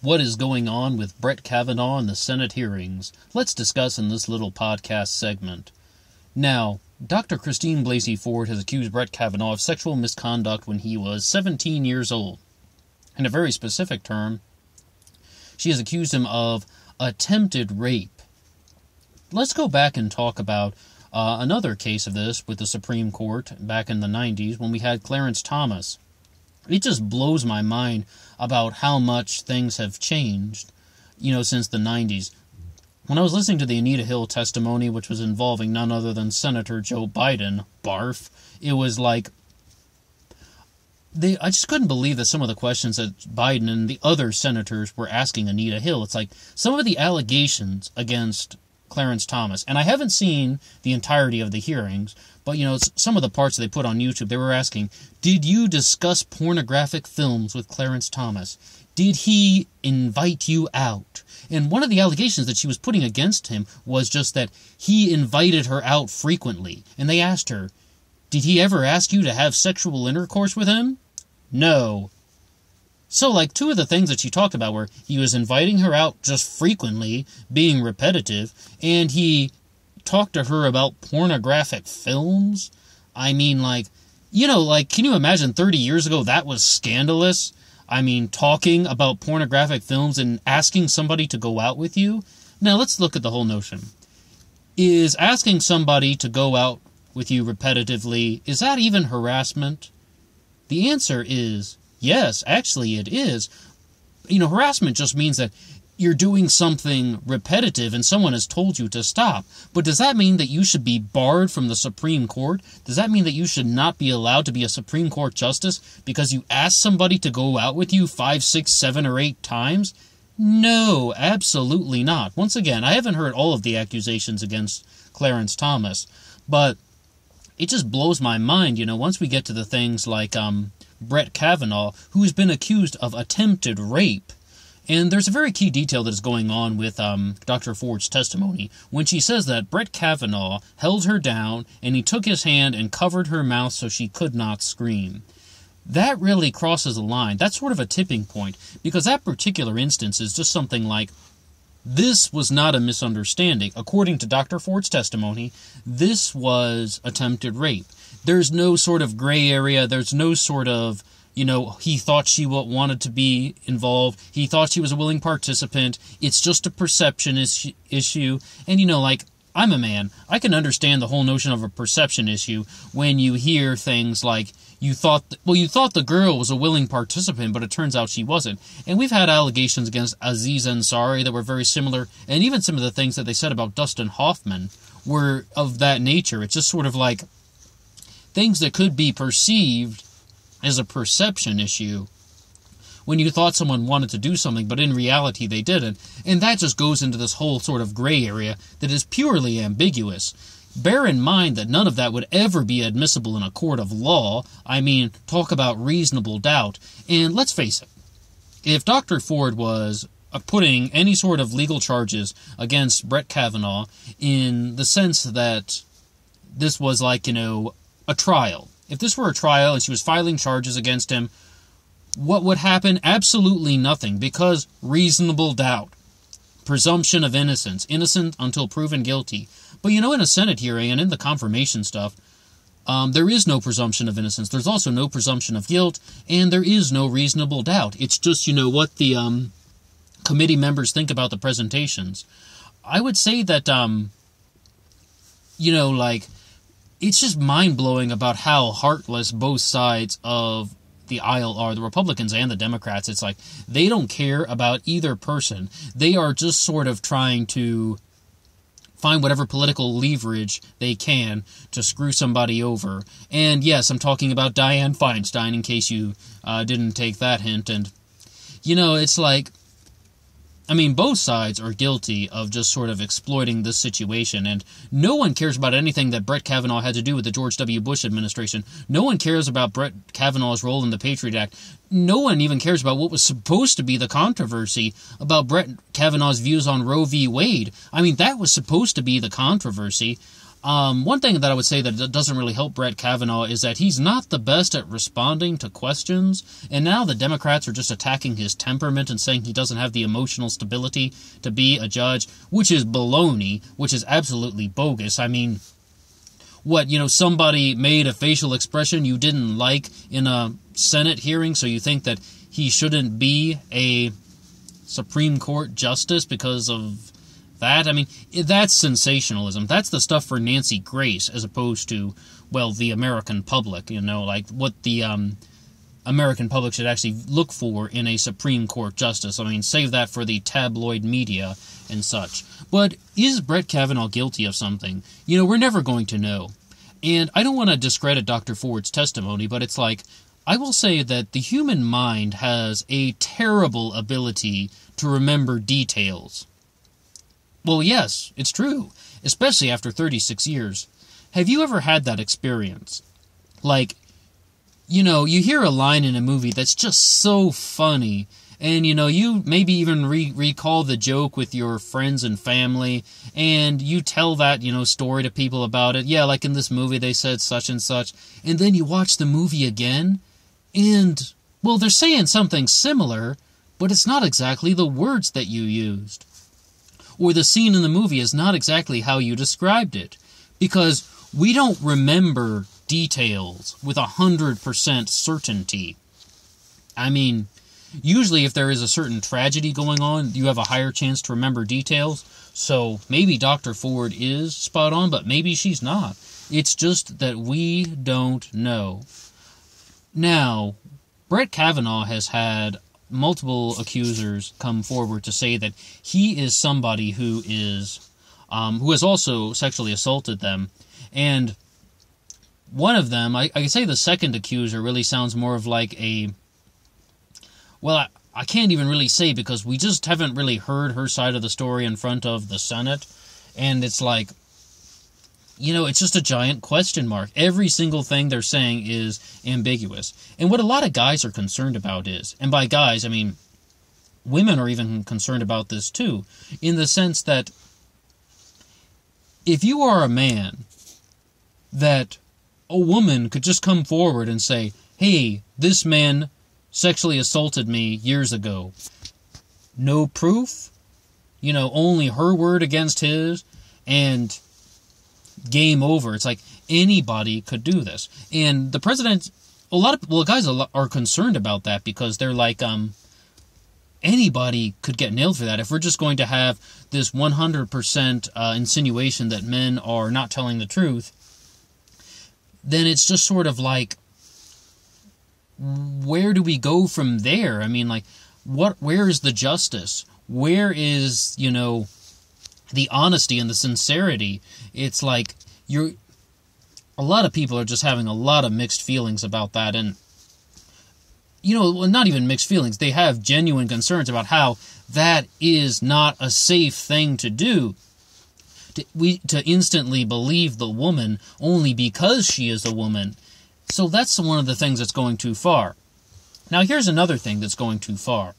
what is going on with Brett Kavanaugh in the Senate hearings. Let's discuss in this little podcast segment. Now, Dr. Christine Blasey Ford has accused Brett Kavanaugh of sexual misconduct when he was 17 years old. In a very specific term, she has accused him of attempted rape. Let's go back and talk about another case of this with the Supreme Court back in the 90s when we had Clarence Thomas. It just blows my mind about how much things have changed, since the 90s. When I was listening to the Anita Hill testimony, which was involving none other than Senator Joe Biden, barf, it was like, I just couldn't believe that some of the questions that Biden and the other senators were asking Anita Hill. It's like some of the allegations against Clarence Thomas, and I haven't seen the entirety of the hearings, but some of the parts they put on YouTube, they were asking, did you discuss pornographic films with Clarence Thomas? Did he invite you out? And one of the allegations that she was putting against him was just that he invited her out frequently. And they asked her, did he ever ask you to have sexual intercourse with him? No. So, two of the things that she talked about were he was inviting her out just frequently, being repetitive, and he talked to her about pornographic films. I mean, can you imagine 30 years ago that was scandalous? I mean, talking about pornographic films and asking somebody to go out with you? Now, let's look at the whole notion. Is asking somebody to go out with you repetitively, is that even harassment? The answer is yes, actually it is. Harassment just means that you're doing something repetitive and someone has told you to stop. But does that mean that you should be barred from the Supreme Court? Does that mean that you should not be allowed to be a Supreme Court justice because you asked somebody to go out with you 5, 6, 7, or 8 times? No, absolutely not. Once again, I haven't heard all of the accusations against Clarence Thomas, but it just blows my mind, once we get to the things like Brett Kavanaugh, who's been accused of attempted rape. And there's a very key detail that is going on with Dr. Ford's testimony when she says that Brett Kavanaugh held her down and he took his hand and covered her mouth so she could not scream. That really crosses a line. That's sort of a tipping point, because that particular instance is just something like, this was not a misunderstanding. According to Dr. Ford's testimony, this was attempted rape. There's no sort of gray area. There's no sort of, he thought she wanted to be involved. He thought she was a willing participant. It's just a perception issue. And, I'm a man. I can understand the whole notion of a perception issue when you hear things like, you thought the girl was a willing participant, but it turns out she wasn't. And we've had allegations against Aziz Ansari that were very similar, and even some of the things that they said about Dustin Hoffman were of that nature. It's just sort of like things that could be perceived as a perception issue when you thought someone wanted to do something, but in reality they didn't. And that just goes into this whole sort of gray area that is purely ambiguous. Bear in mind that none of that would ever be admissible in a court of law. I mean, talk about reasonable doubt. And let's face it, if Dr. Ford was putting any sort of legal charges against Brett Kavanaugh in the sense that this was a trial. If this were a trial and she was filing charges against him, what would happen? Absolutely nothing, because reasonable doubt. Presumption of innocence. Innocent until proven guilty. But in a Senate hearing and in the confirmation stuff, there is no presumption of innocence. There's also no presumption of guilt, and there is no reasonable doubt. It's just, what the committee members think about the presentations. I would say that, it's just mind-blowing about how heartless both sides of the aisle are, the Republicans and the Democrats. It's like they don't care about either person. They are just sort of trying to find whatever political leverage they can to screw somebody over. And yes, I'm talking about Dianne Feinstein, in case you didn't take that hint. And, it's like, both sides are guilty of just sort of exploiting this situation, and no one cares about anything that Brett Kavanaugh had to do with the George W. Bush administration. No one cares about Brett Kavanaugh's role in the Patriot Act. No one even cares about what was supposed to be the controversy about Brett Kavanaugh's views on Roe v. Wade. That was supposed to be the controversy. One thing that I would say that doesn't really help Brett Kavanaugh is that he's not the best at responding to questions, and now the Democrats are just attacking his temperament and saying he doesn't have the emotional stability to be a judge, which is baloney, which is absolutely bogus. I mean, what, somebody made a facial expression you didn't like in a Senate hearing, so you think that he shouldn't be a Supreme Court justice because of that? I mean, that's sensationalism. That's the stuff for Nancy Grace, as opposed to, well, the American public, like what the American public should actually look for in a Supreme Court justice. I mean, save that for the tabloid media and such. But is Brett Kavanaugh guilty of something? We're never going to know. And I don't want to discredit Dr. Ford's testimony, but it's like, I will say that the human mind has a terrible ability to remember details. Well, yes, it's true, especially after 36 years. Have you ever had that experience? Like, you hear a line in a movie that's just so funny, and, you maybe even recall the joke with your friends and family, and you tell that, story to people about it. Yeah, like in this movie they said such and such, and then you watch the movie again, and, well, they're saying something similar, but it's not exactly the words that you used. Or the scene in the movie is not exactly how you described it. Because we don't remember details with 100% certainty. I mean, usually if there is a certain tragedy going on, you have a higher chance to remember details. So maybe Dr. Ford is spot on, but maybe she's not. It's just that we don't know. Now, Brett Kavanaugh has had multiple accusers come forward to say that he is somebody who has also sexually assaulted them. And one of them, I can say the second accuser really sounds more of like a, well, I can't even really say because we just haven't really heard her side of the story in front of the Senate. And it's like, it's just a giant question mark. Every single thing they're saying is ambiguous. And what a lot of guys are concerned about is, and by guys, I mean, women are even concerned about this too, in the sense that if you are a man, that a woman could just come forward and say, hey, this man sexually assaulted me years ago. No proof, only her word against his, and game over. It's like anybody could do this. And the president, guys are concerned about that because they're like, anybody could get nailed for that. If we're just going to have this 100% insinuation that men are not telling the truth, then it's just sort of like, where do we go from there? I mean, like, where is the justice? Where is, the honesty and the sincerity? It's like a lot of people are just having a lot of mixed feelings about that, and not even mixed feelings. They have genuine concerns about how that is not a safe thing to do. To instantly believe the woman only because she is a woman. So that's one of the things that's going too far. Now here's another thing that's going too far.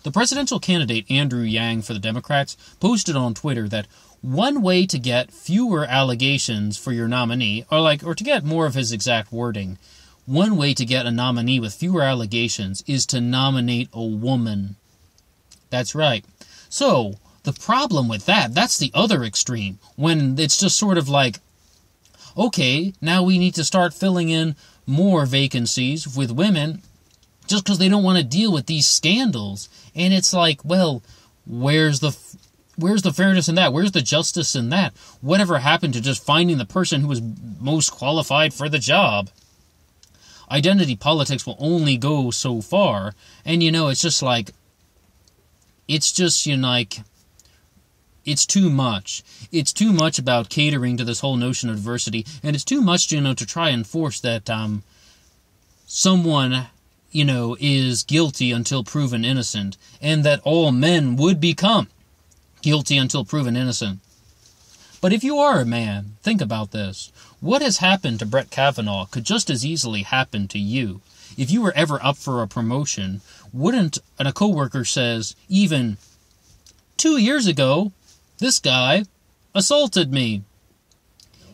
The presidential candidate Andrew Yang for the Democrats posted on Twitter that one way to get fewer allegations for your nominee, or to get more of his exact wording, one way to get a nominee with fewer allegations is to nominate a woman. That's right. So, the problem with that's the other extreme, when it's just sort of like, okay, now we need to start filling in more vacancies with women just because they don't want to deal with these scandals. And it's like, well, where's the fairness in that? Where's the justice in that? Whatever happened to just finding the person who was most qualified for the job? Identity politics will only go so far. And, it's just like, it's just, it's too much. It's too much about catering to this whole notion of diversity. And it's too much, to try and force that someone, is guilty until proven innocent. And that all men would become guilty until proven innocent. But if you are a man, think about this. What has happened to Brett Kavanaugh could just as easily happen to you. If you were ever up for a promotion, wouldn't a coworker says, even 2 years ago, this guy assaulted me.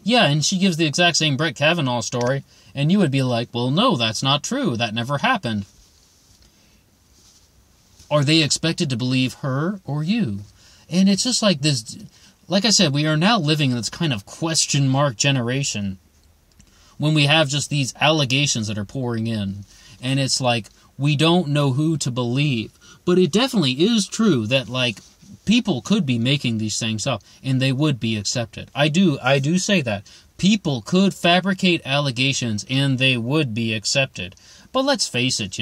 Yeah, and she gives the exact same Brett Kavanaugh story, and you would be like, well, no, that's not true. That never happened. Are they expected to believe her or you? And it's just like this, like I said, we are now living in this kind of question mark generation when we have just these allegations that are pouring in. And it's like, we don't know who to believe. But it definitely is true that, like, people could be making these things up, and they would be accepted. I do say that. People could fabricate allegations, and they would be accepted. But let's face it,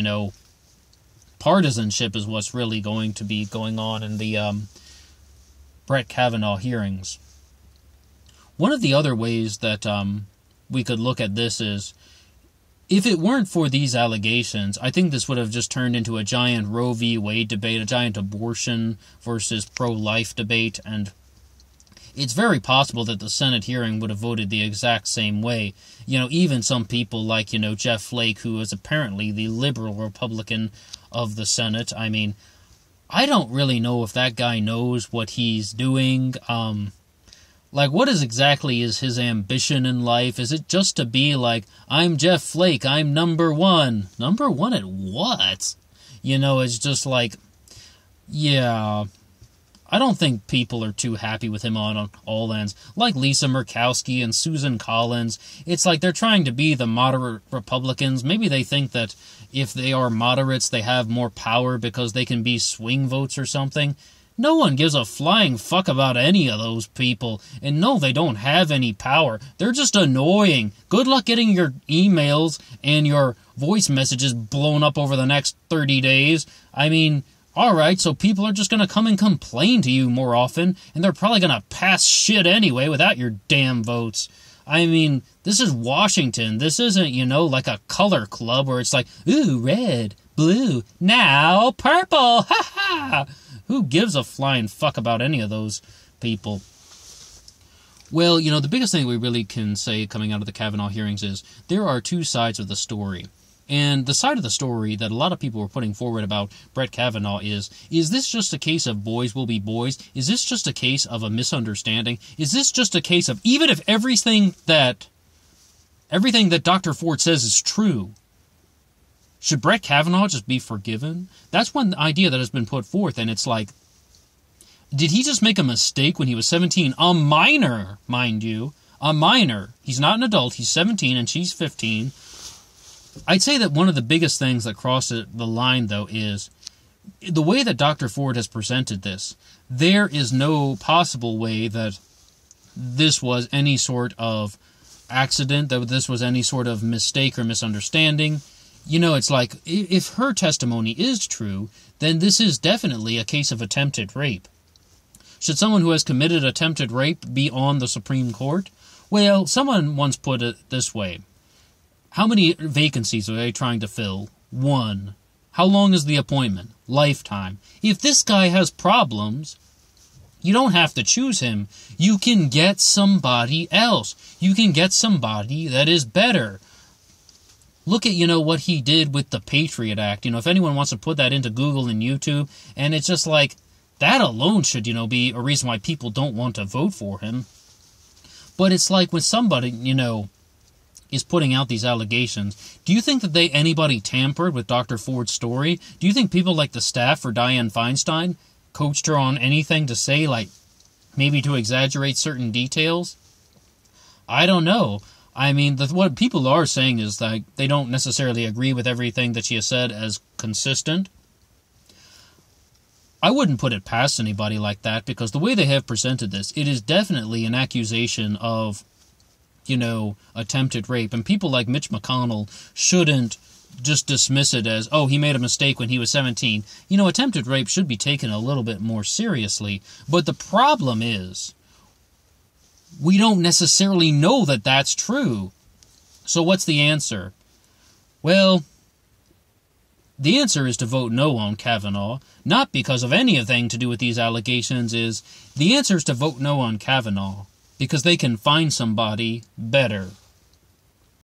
partisanship is what's really going to be going on in the Brett Kavanaugh hearings. One of the other ways that we could look at this is, if it weren't for these allegations, I think this would have just turned into a giant Roe v. Wade debate, a giant abortion versus pro-life debate, and it's very possible that the Senate hearing would have voted the exact same way. Even some people like, Jeff Flake, who is apparently the liberal Republican of the Senate. I mean, I don't really know if that guy knows what he's doing. What exactly is his ambition in life? Is it just to be like, I'm Jeff Flake, I'm number one? Number one at what? It's just like, yeah, I don't think people are too happy with him on all ends. Like Lisa Murkowski and Susan Collins, it's like they're trying to be the moderate Republicans. Maybe they think that if they are moderates, they have more power because they can be swing votes or something. No one gives a flying fuck about any of those people. And no, they don't have any power. They're just annoying. Good luck getting your emails and your voice messages blown up over the next 30 days. I mean, alright, so people are just going to come and complain to you more often, and they're probably going to pass shit anyway without your damn votes. I mean, this is Washington. This isn't, like a color club where it's like, ooh, red, blue, now purple, ha ha! Who gives a flying fuck about any of those people? Well, the biggest thing we really can say coming out of the Kavanaugh hearings is there are two sides of the story. And the side of the story that a lot of people were putting forward about Brett Kavanaugh is this just a case of boys will be boys? Is this just a case of a misunderstanding? Is this just a case of, even if everything that Dr. Ford says is true, should Brett Kavanaugh just be forgiven? That's one idea that has been put forth, and it's like, did he just make a mistake when he was 17? A minor, mind you. A minor. He's not an adult. He's 17 and she's 15. I'd say that one of the biggest things that crossed the line, though, is the way that Dr. Ford has presented this. There is no possible way that this was any sort of accident, that this was any sort of mistake or misunderstanding. It's like, if her testimony is true, then this is definitely a case of attempted rape. Should someone who has committed attempted rape be on the Supreme Court? Well, someone once put it this way. How many vacancies are they trying to fill? 1. How long is the appointment? Lifetime. If this guy has problems, you don't have to choose him. You can get somebody else. You can get somebody that is better. Look at, what he did with the Patriot Act. If anyone wants to put that into Google and YouTube, and it's just like, that alone should, be a reason why people don't want to vote for him. But it's like when somebody, is putting out these allegations, do you think that anybody tampered with Dr. Ford's story? Do you think people like the staff for Dianne Feinstein coached her on anything to say, like, maybe to exaggerate certain details? I don't know. I mean, what people are saying is that they don't necessarily agree with everything that she has said as consistent. I wouldn't put it past anybody like that, because the way they have presented this, it is definitely an accusation of, attempted rape. And people like Mitch McConnell shouldn't just dismiss it as, oh, he made a mistake when he was 17. Attempted rape should be taken a little bit more seriously. But the problem is, we don't necessarily know that that's true. So what's the answer? Well, the answer is to vote no on Kavanaugh, not because of anything to do with these allegations. The answer is to vote no on Kavanaugh because they can find somebody better.